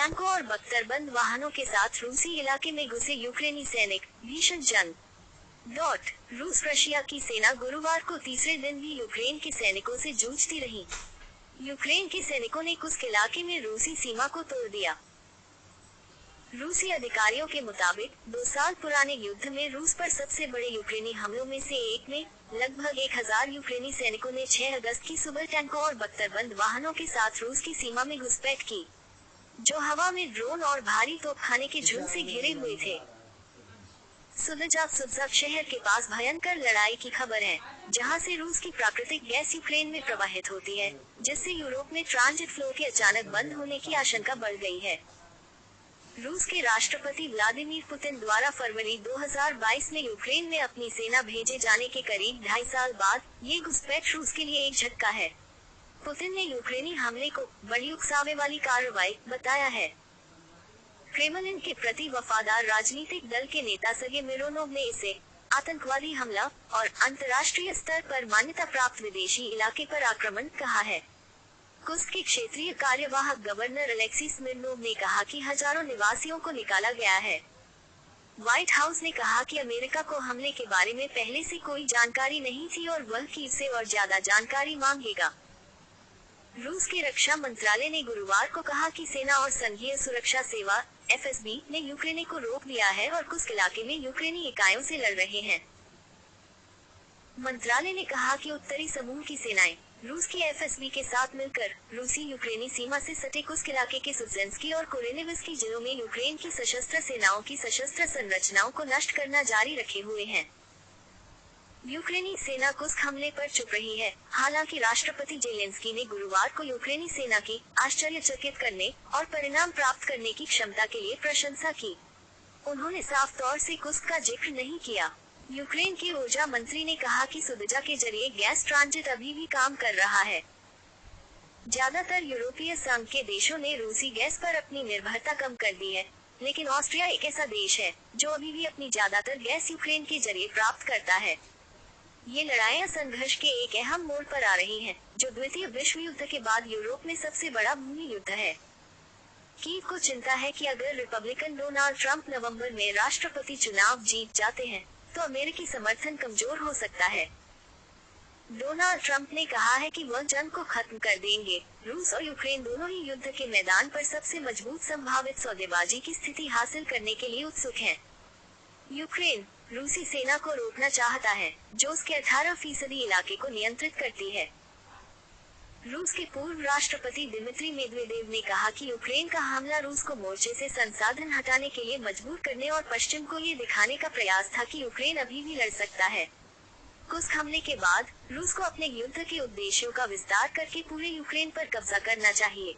टैंकों और बख्तरबंद वाहनों के साथ रूसी इलाके में घुसे यूक्रेनी सैनिक, भीषण जंग। रूस रशिया की सेना गुरुवार को तीसरे दिन भी यूक्रेन के सैनिकों से जूझती रही। यूक्रेन के सैनिकों ने कुस्क इलाके में रूसी सीमा को तोड़ दिया। रूसी अधिकारियों के मुताबिक 2 साल पुराने युद्ध में रूस पर सबसे बड़े यूक्रेनी हमलों में से एक में लगभग 1000 यूक्रेनी सैनिकों ने 6 अगस्त की सुबह टैंकों और बख्तरबंद वाहनों के साथ रूस की सीमा में घुसपैठ की, जो हवा में ड्रोन और भारी तोपखाने के झुंड से घिरे हुए थे। सुदजाव शहर के पास भयंकर लड़ाई की खबर है, जहां से रूस की प्राकृतिक गैस यूक्रेन में प्रवाहित होती है, जिससे यूरोप में ट्रांजिट फ्लो के अचानक बंद होने की आशंका बढ़ गई है। रूस के राष्ट्रपति व्लादिमीर पुतिन द्वारा फरवरी 2022 में यूक्रेन में अपनी सेना भेजे जाने के करीब 2.5 साल बाद ये घुसपैठ रूस के लिए एक झटका है। पुतिन ने यूक्रेनी हमले को बड़ी उकसावे वाली कार्रवाई बताया है। क्रेमलिन के प्रति वफादार राजनीतिक दल के नेता सर्गेई मिरोनोव ने इसे आतंकवादी हमला और अंतर्राष्ट्रीय स्तर पर मान्यता प्राप्त विदेशी इलाके पर आक्रमण कहा है। कुस्क के क्षेत्रीय कार्यवाहक गवर्नर अलेक्सी स्मिर्नोव ने कहा कि हजारों निवासियों को निकाला गया है। व्हाइट हाउस ने कहा कि अमेरिका को हमले के बारे में पहले से कोई जानकारी नहीं थी और वह कीव से और ज्यादा जानकारी मांगेगा। रूस के रक्षा मंत्रालय ने गुरुवार को कहा कि सेना और संघीय सुरक्षा सेवा एफएसबी ने यूक्रेन को रोक दिया है और कुस्क इलाके में यूक्रेनी इकाइयों से लड़ रहे हैं। मंत्रालय ने कहा कि उत्तरी समूह की सेनाएं रूस की एफएसबी के साथ मिलकर रूसी यूक्रेनी सीमा से सटे कुस्क इलाके के सुत्जेंस्की और कोरेनिवस्की जिलों में यूक्रेन की सशस्त्र सेनाओं की सशस्त्र संरचनाओं को नष्ट करना जारी रखे हुए हैं। यूक्रेनी सेना कुस्क हमले पर चुप रही है। हालांकि राष्ट्रपति जेलेंस्की ने गुरुवार को यूक्रेनी सेना की आश्चर्यचकित करने और परिणाम प्राप्त करने की क्षमता के लिए प्रशंसा की। उन्होंने साफ तौर से कुस्क का जिक्र नहीं किया। यूक्रेन के ऊर्जा मंत्री ने कहा कि सुदजा के जरिए गैस ट्रांजिट अभी भी काम कर रहा है। ज्यादातर यूरोपीय संघ के देशों ने रूसी गैस पर अपनी निर्भरता कम कर दी है, लेकिन ऑस्ट्रिया एक ऐसा देश है जो अभी भी अपनी ज्यादातर गैस यूक्रेन के जरिए प्राप्त करता है। ये लड़ाइयां संघर्ष के एक अहम मोड़ पर आ रही हैं, जो द्वितीय विश्व युद्ध के बाद यूरोप में सबसे बड़ा भूमि युद्ध है। कीव को चिंता है कि अगर रिपब्लिकन डोनाल्ड ट्रंप नवंबर में राष्ट्रपति चुनाव जीत जाते हैं, तो अमेरिकी समर्थन कमजोर हो सकता है। डोनाल्ड ट्रंप ने कहा है कि वह जंग को खत्म कर देंगे। रूस और यूक्रेन दोनों ही युद्ध के मैदान पर सबसे मजबूत संभावित सौदेबाजी की स्थिति हासिल करने के लिए उत्सुक हैं। यूक्रेन रूसी सेना को रोकना चाहता है, जो उसके 18% इलाके को नियंत्रित करती है। रूस के पूर्व राष्ट्रपति दिमित्री मेदवेदेव ने कहा कि यूक्रेन का हमला रूस को मोर्चे से संसाधन हटाने के लिए मजबूर करने और पश्चिम को ये दिखाने का प्रयास था कि यूक्रेन अभी भी लड़ सकता है। कुस्क हमले के बाद रूस को अपने युद्ध के उद्देश्यों का विस्तार करके पूरे यूक्रेन पर कब्जा करना चाहिए।